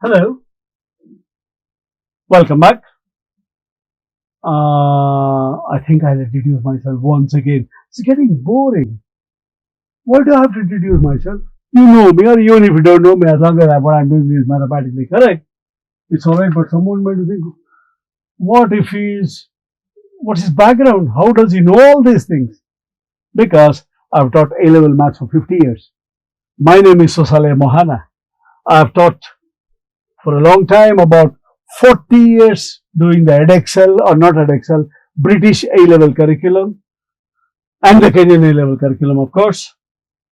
Hello, welcome back. I think I'll introduce myself once again. It's getting boring. Why do I have to introduce myself? You know me, or even if you don't know me, as long as what I'm doing is mathematically correct, it's alright. But someone might think, what if what's his background? How does he know all these things? Because I've taught A-level maths for 50 years. My name is Sosale Mohana. I've taught for a long time, about 40 years doing the EdXL or not EdXL, British A-level curriculum and the Kenyan A-level curriculum, of course,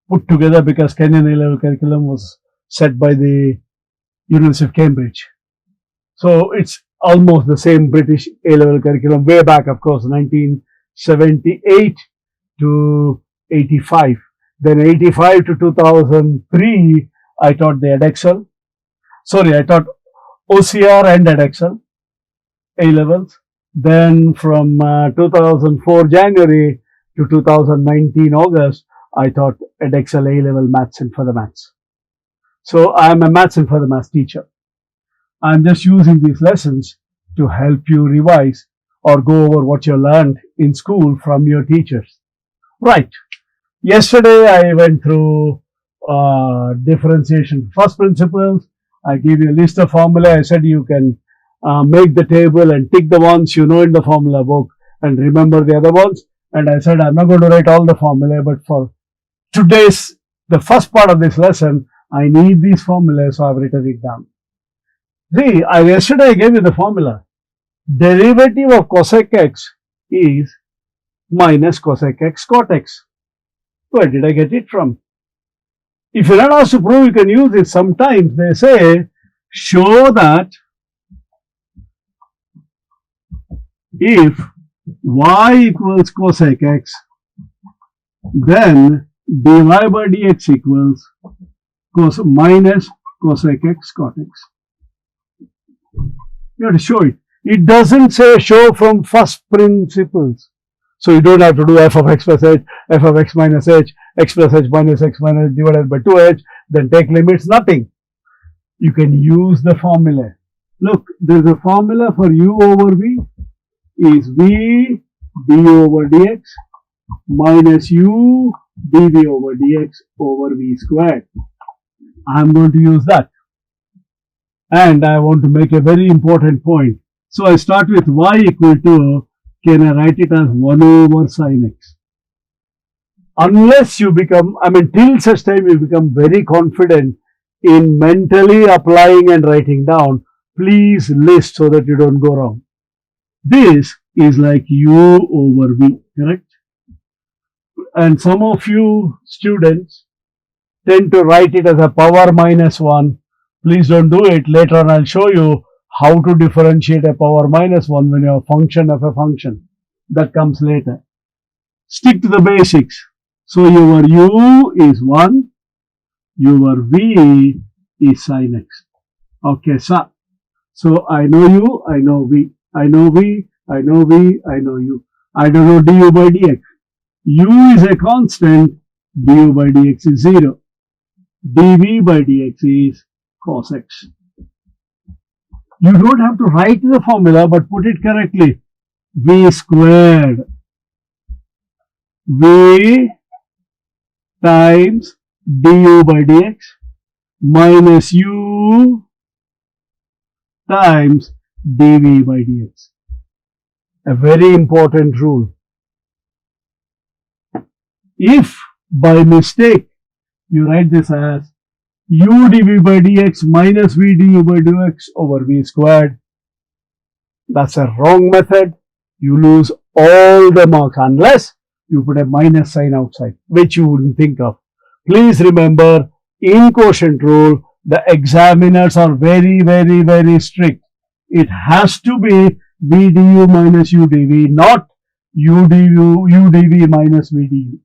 put together because Kenyan A-level curriculum was set by the University of Cambridge. So it's almost the same British A-level curriculum way back, of course, 1978 to 85. Then 85 to 2003, I taught the EdXL. Sorry, I taught OCR and EdXL A-levels. Then from 2004 January to 2019 August, I taught EdXL A-level maths and further maths. So I'm a maths and further maths teacher. I'm just using these lessons to help you revise or go over what you learned in school from your teachers. Right. Yesterday I went through differentiation first principles. I gave you a list of formulae. I said you can make the table and tick the ones you know in the formula book and remember the other ones. And I said I'm not going to write all the formulae, but for today's, the first part of this lesson, I need these formulas, so I've written it down. See, yesterday I gave you the formula. Derivative of cosec x is minus cosec x cot x. Where did I get it from? If you're not asked to prove, you can use it. Sometimes they say, show that if y equals cosec x, then dy by dx equals minus cosec x cot x. You have to show it. It doesn't say show from first principles. So you don't have to do f of x plus h, f of x minus h, x plus h minus x minus divided by 2h, then take limits, nothing. You can use the formula. Look, there's a formula for u over v is v d over dx minus u dv over dx over v squared. I'm going to use that. And I want to make a very important point. So I start with y equal to, can I write it as 1 over sin x? Unless you become, till such time you become very confident in mentally applying and writing down, please list so that you don't go wrong. This is like u over v, correct? And some of you students tend to write it as a power minus 1. Please don't do it. Later on I'll show you how to differentiate a power minus 1 when you have a function of a function. That comes later. Stick to the basics. So your u is 1, your v is sin x. Okay, so I know u, I know v, I know v, I know v, I know u. I don't know du by dx. U is a constant, du by dx is 0. dv by dx is cos x. You don't have to write the formula, but put it correctly. V squared. V times du by dx minus u times dv by dx. A very important rule. If by mistake you write this as u dv by dx minus v du by dx over v squared, that's a wrong method. You lose all the marks unless you put a minus sign outside, which you wouldn't think of. Please remember, in quotient rule, the examiners are very, very, very strict. It has to be v du minus u dv, not u dv minus v du.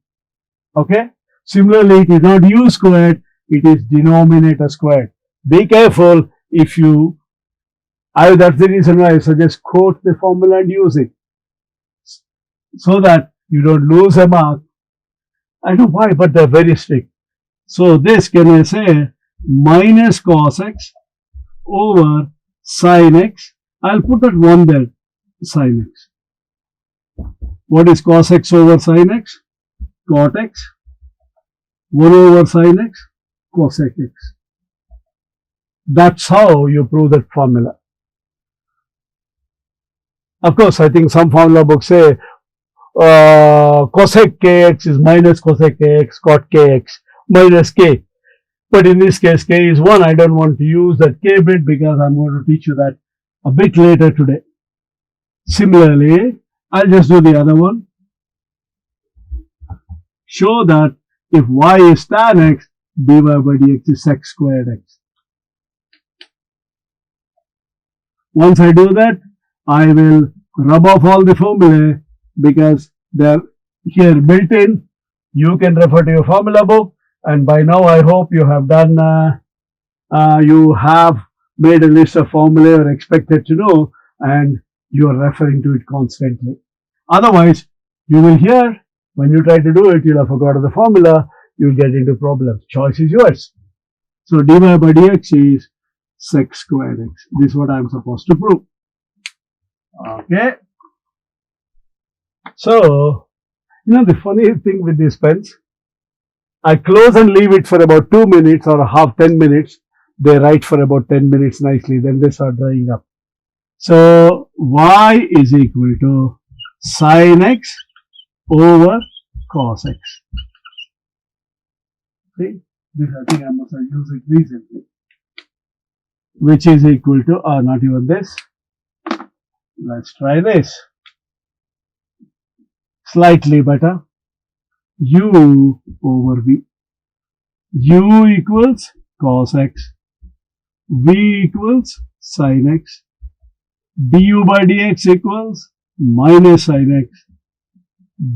Okay? Similarly, it is not u squared, it is denominator squared. Be careful if you, that's the reason why I suggest quote the formula and use it, so that you don't lose a mark. I don't know why, but they're very strict. So this, can I say, minus cos x over sin x. I'll put that 1 there, sin x. What is cos x over sin x? Cot x. 1 over sin x, cosec x. That's how you prove that formula. Of course, I think some formula books say cosec kx is minus cosec kx, cot kx minus k. But in this case, k is 1. I don't want to use that k bit because I'm going to teach you that a bit later today. Similarly, I'll just do the other one. Show that if y is tan x, dy by dx is sec squared x. Once I do that, I will rub off all the formulae because they're here built in. You can refer to your formula book, and by now I hope you have done, you have made a list of formulae or expected to know, and you are referring to it constantly. Otherwise, you will hear when you try to do it, you'll have forgotten the formula, you'll get into problems. Choice is yours. So dy by dx is sec squared x. This is what I'm supposed to prove. Okay. So, the funny thing with these pens, I close and leave it for about 2 minutes or half 10 minutes. They write for about 10 minutes nicely, then they start drying up. So, y is equal to sin x over cos x. See, this I think I must have used it recently. Which is equal to, not even this. Let's try this. Slightly better. U over v. U equals cos x. V equals sin x. Du by dx equals minus sin x.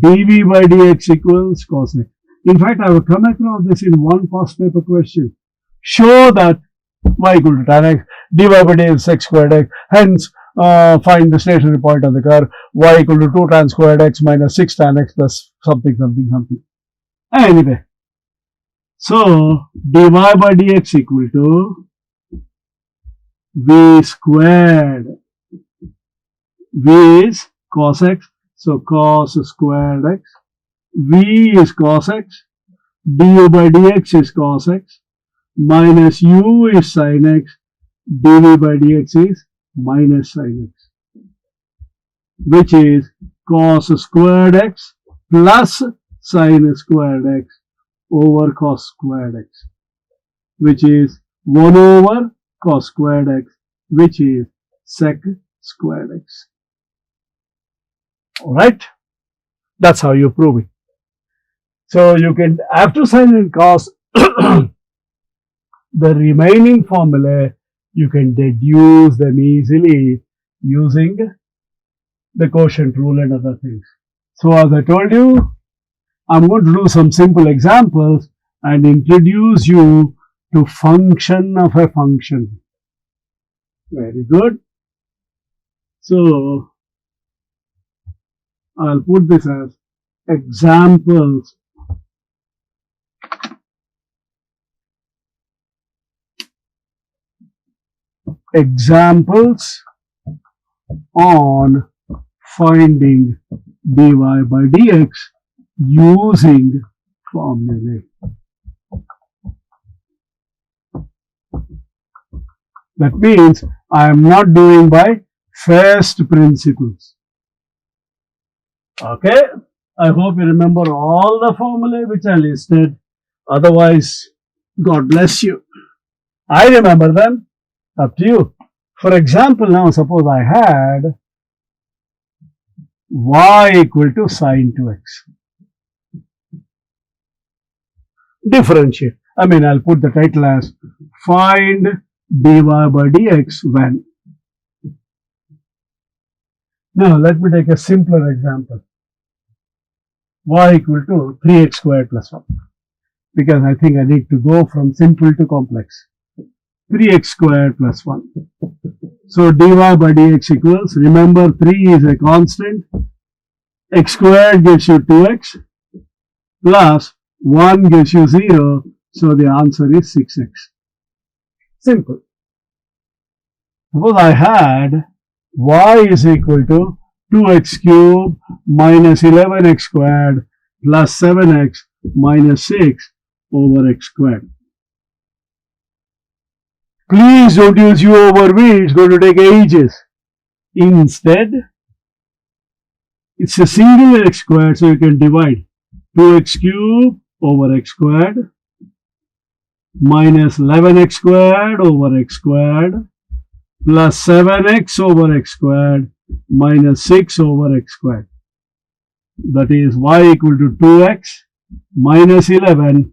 dv by dx equals cos x. In fact, I will come across this in one past paper question. Show that y equal to tan x, dy by dx is sec squared x. Hence, find the stationary point of the curve, y equal to 2 tan squared x minus 6 tan x plus something, something, something. Anyway, so dy by dx equal to v squared. V is cos x, so cos squared x. V is cos x, du by dx is cos x, minus u is sin x, dv by dx is minus sin x, which is cos squared x plus sin squared x over cos squared x, which is 1 over cos squared x, which is sec squared x. Alright, that's how you prove it. So you can, after sin and cos, the remaining formulae, you can deduce them easily using the quotient rule and other things. So as I told you, I'm going to do some simple examples and introduce you to function of a function. Very good. So I'll put this as examples on finding dy by dx using formulae. That means I am not doing by first principles. Okay, I hope you remember all the formulae which I listed. Otherwise, God bless you. I remember them. Up to you. For example, now suppose I had y equal to sin 2x. Differentiate. I'll put the title as find dy by dx when. Now, let me take a simpler example. Y equal to 3x squared plus 1. Because I think I need to go from simple to complex. 3x squared plus 1. So dy by dx equals, remember 3 is a constant, x squared gives you 2x, plus 1 gives you 0, so the answer is 6x. Simple. Suppose I had y is equal to 2x cube minus 11x squared plus 7x minus 6 over x squared. Please don't use u over v, it's going to take ages. Instead, it's a single x squared, so you can divide 2x cube over x squared minus 11x squared over x squared plus 7x over x squared minus 6 over x squared. That is y equal to 2x minus 11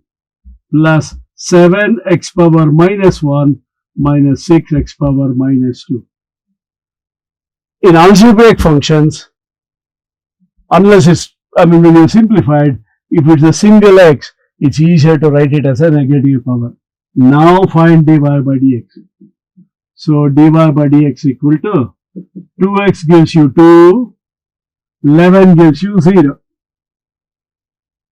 plus 7x power minus 1 minus 6x power minus 2. In algebraic functions, unless it's, when you simplify it, if it's a single x, it's easier to write it as a negative power. Now find dy by dx. So dy by dx equal to 2x gives you 2, 11 gives you 0,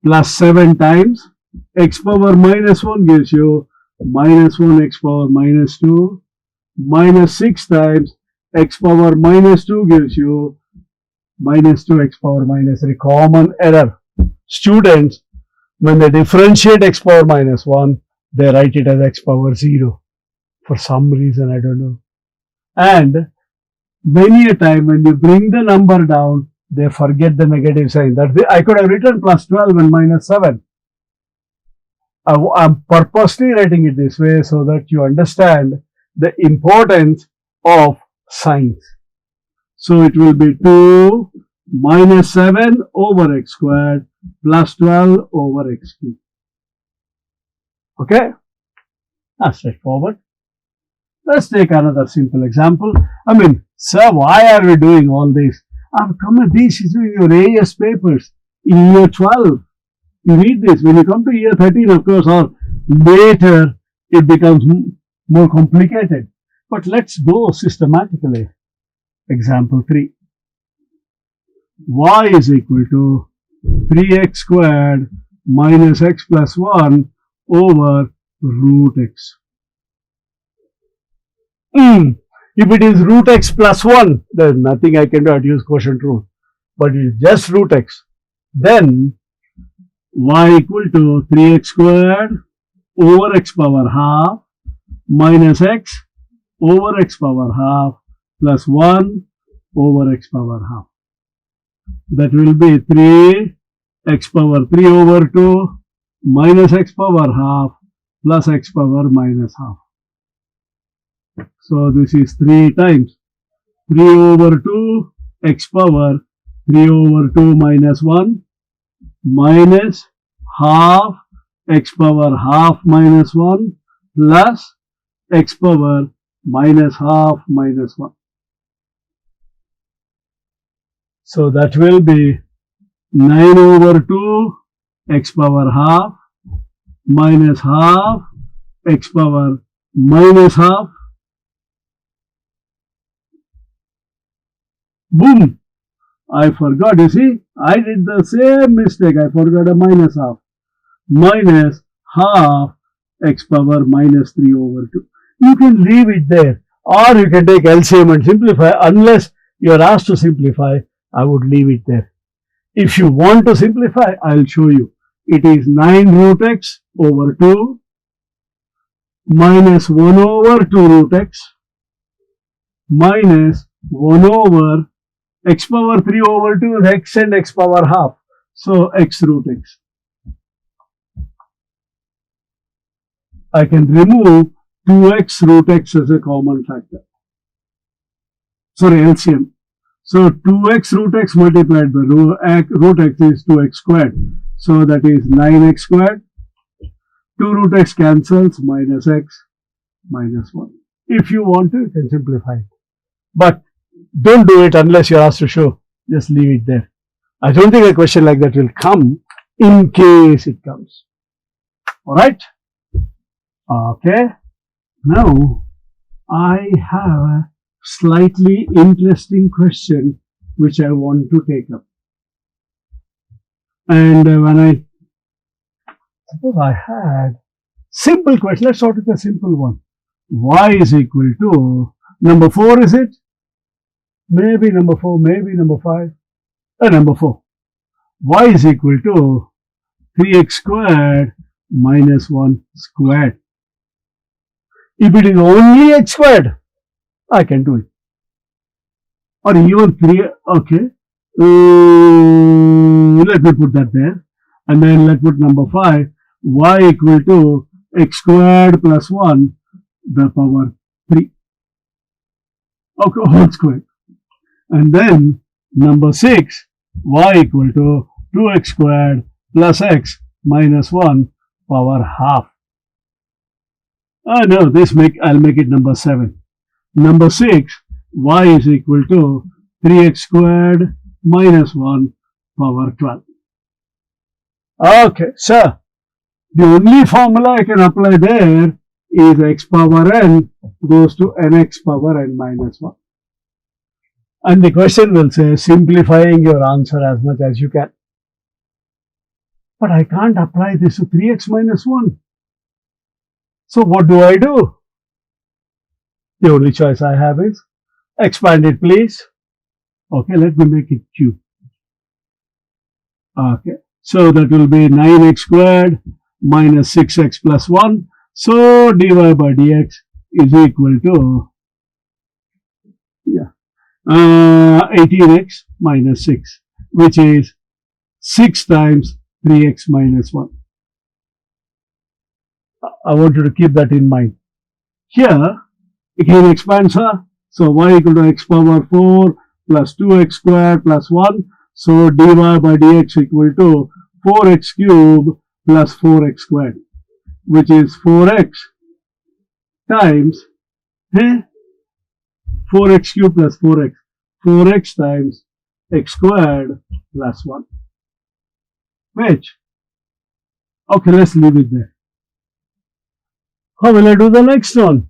plus 7 times x power minus 1 gives you minus 1 x power minus 2, minus 6 times x power minus 2 gives you minus 2 x power minus 3. Common error. Students, when they differentiate x power minus 1, they write it as x power 0. For some reason, I don't know. And many a time when you bring the number down, they forget the negative sign. I could have written plus 12 and minus 7. I'm purposely writing it this way so that you understand the importance of signs. So it will be 2 minus 7 over x squared plus 12 over x cubed. Okay? That's straightforward. Let's take another simple example. Sir, why are we doing all this? I've come at this is in your AS papers in year 12. You read this. When you come to year 13, of course, or later, it becomes more complicated. But let's go systematically. Example 3. Y is equal to 3x squared minus x plus 1 over root x. If it is root x plus 1, there's nothing I can do. I'd use quotient rule. But it is just root x. Then y equal to 3x squared over x power half minus x over x power half plus 1 over x power half. That will be 3 x power 3 over 2 minus x power half plus x power minus half. So this is 3 times 3 over 2 x power 3 over 2 minus 1 minus half x power half minus 1 plus x power minus half minus 1. So that will be 9 over 2 x power half minus half x power minus half. Boom! I forgot, you see, I did the same mistake. I forgot a minus half. Minus half x power minus 3 over 2. You can leave it there, or you can take LCM and simplify. Unless you are asked to simplify, I would leave it there. If you want to simplify, I'll show you. It is 9 root x over 2 minus 1 over 2 root x minus 1 over x power 3 over 2 is x and x power half. So x root x. I can remove 2x root x as a common factor. Sorry, LCM. So 2x root x multiplied by root x is 2x squared. So that is 9x squared. 2 root x cancels, minus x minus 1. If you want to, you can simplify it. But don't do it unless you're asked to show. Just leave it there. I don't think a question like that will come in case it comes. Alright? Okay. Now, I have a slightly interesting which I want to take up. And when suppose I had simple question, let's start with a simple one. Y is equal to Number 4 is it? Maybe number 4, maybe number 5. Number 4. Y is equal to 3x squared minus 1 squared. If it is only x squared, I can do it. Or even 3, okay. Let me put that there. And then let's put number 5. Y equal to x squared plus 1, the power 3. Okay, whole square. And then number 6, y equal to 2x squared plus x minus 1 power half. No, I'll make it number 7. Number 6, y is equal to 3x squared minus 1 power 12. Okay, so the only formula I can apply there is x power n goes to nx power n minus 1. And the question will say simplifying your answer as much as you can. But I can't apply this to 3x minus 1. So what do I do? The only choice I have is expand it, please. Okay, let me make it cube. Okay, so that will be 9x squared minus 6x plus 1. So dy by dx is equal to 18x minus 6, which is 6 times 3x minus 1. I want you to keep that in mind. Here, again expands her. So y equal to x power 4 plus 2x squared plus 1. So dy by dx equal to 4x cube plus 4x squared, which is 4x times 4x cube plus 4x. 4x times x squared plus 1. Which? Okay, let's leave it there. How will I do the next one?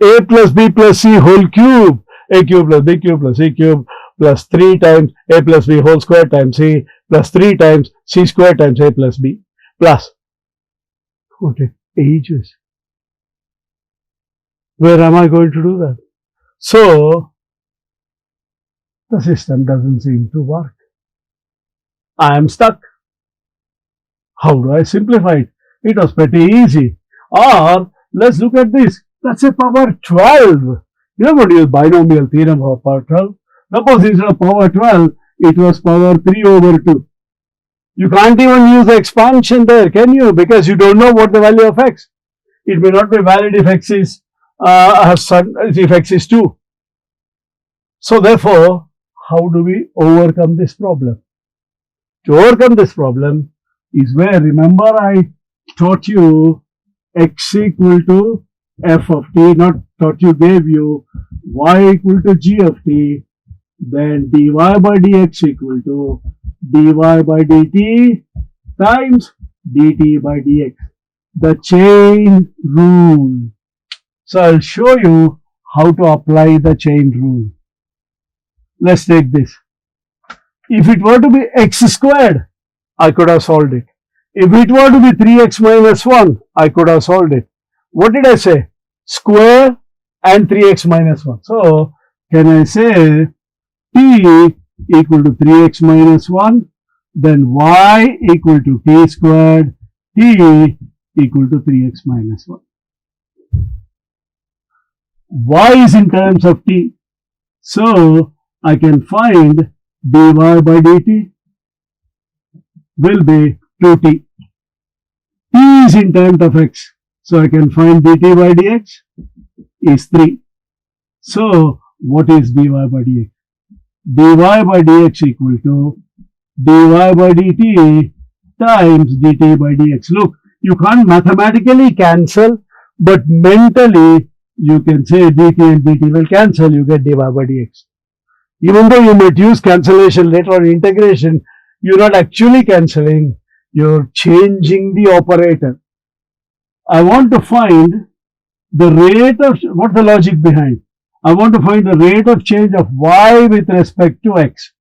A plus b plus c whole cube. A cube plus b cube plus c cube plus 3 times a plus b whole square times c plus 3 times c square times a plus b plus. Okay, ages. Where am I going to do that? So, the system doesn't seem to work. I am stuck. How do I simplify it? It was pretty easy. Or, let's look at this. That's a power 12. You're going to use binomial theorem for power 12. Suppose instead of power 12, it was power 3 over 2. You can't even use the expansion there, can you? Because you don't know what the value of x. It may not be valid if x is if x is 2. So therefore, how do we overcome this problem? To overcome this problem is where, remember, I taught you x equal to f of t, not taught you, gave you y equal to g of t, then dy by dx equal to dy by dt times dt by dx. The chain rule. So I'll show you how to apply the chain rule. Let's take this. If it were to be x squared, I could have solved it. If it were to be 3x minus 1, I could have solved it. What did I say? Square and 3x minus 1. So, can I say t equal to 3x minus 1, then y equal to t squared, t equal to 3x minus 1. Y is in terms of t. So, I can find dy by dt will be 2t. T is in terms of x. So, I can find dt by dx is 3. So, what is dy by dx? Dy by dx equal to dy by dt times dt by dx. Look, you can't mathematically cancel, but mentally you can say dt and dt will cancel, you get dy by dx. Even though you might use cancellation later on integration, you're not actually cancelling, you're changing the operator. I want to find the rate of, what's the logic behind? I want to find the rate of change of y with respect to x.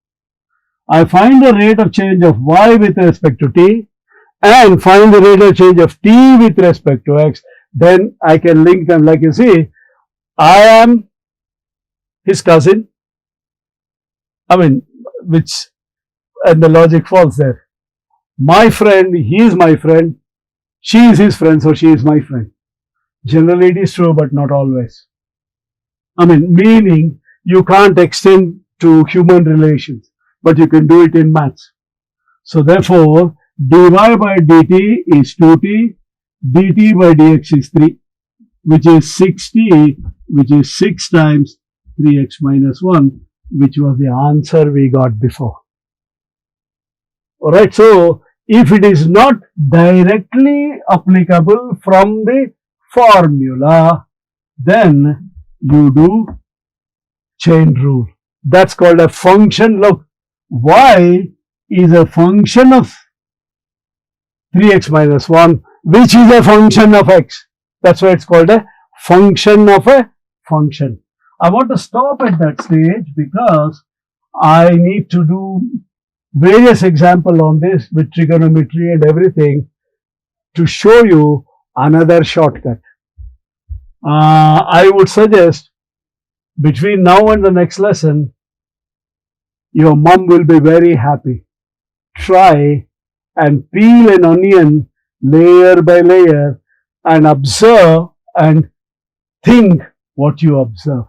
I find the rate of change of y with respect to t and find the rate of change of t with respect to x. Then I can link them. Like you see, I am his cousin. I mean, which, and the logic falls there. My friend, he is my friend, she is his friend, so she is my friend. Generally it is true, but not always. I mean, meaning you can't extend to human relations, but you can do it in maths. So therefore, dy by dt is 2t, dt by dx is 3, which is 6t, which is 6 times 3x minus 1, which was the answer we got before. Alright, so if it is not directly applicable from the formula, then you do chain rule. That's called a function. Look, y is a function of 3x minus 1, which is a function of x. That's why it's called a function of a function. I want to stop at that stage because I need to do various examples on this with trigonometry and everything to show you another shortcut. I would suggest between now and the next lesson, your mom will be very happy. Try and peel an onion layer by layer and observe and think what you observe.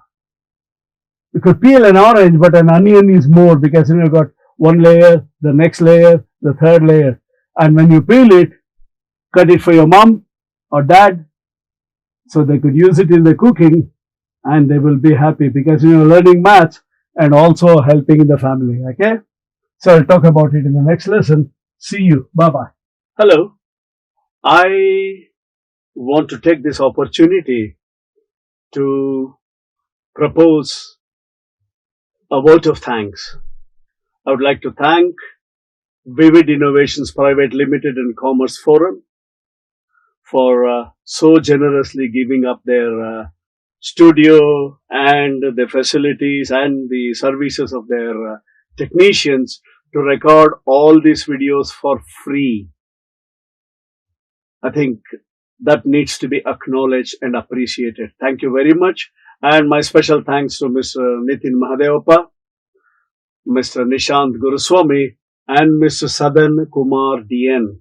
You could peel an orange, but an onion is more because you've got one layer, the next layer, the third layer. And when you peel it, cut it for your mom or dad so they could use it in the cooking and they will be happy because you're learning maths and also helping in the family. Okay? So I'll talk about it in the next lesson. See you. Bye-bye. Hello. I want to take this opportunity to propose a vote of thanks. I would like to thank Vivid Innovations Private Limited and Commerce Forum for so generously giving up their studio and the facilities and the services of their technicians to record all these videos for free. I think that needs to be acknowledged and appreciated. Thank you very much. And my special thanks to Mr. Nitin Mahadevappa, Mr. Nishant Guruswamy, and Mr. Sadan Kumar DN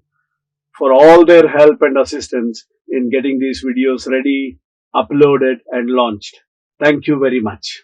for all their help and assistance in getting these videos ready, uploaded, and launched. Thank you very much.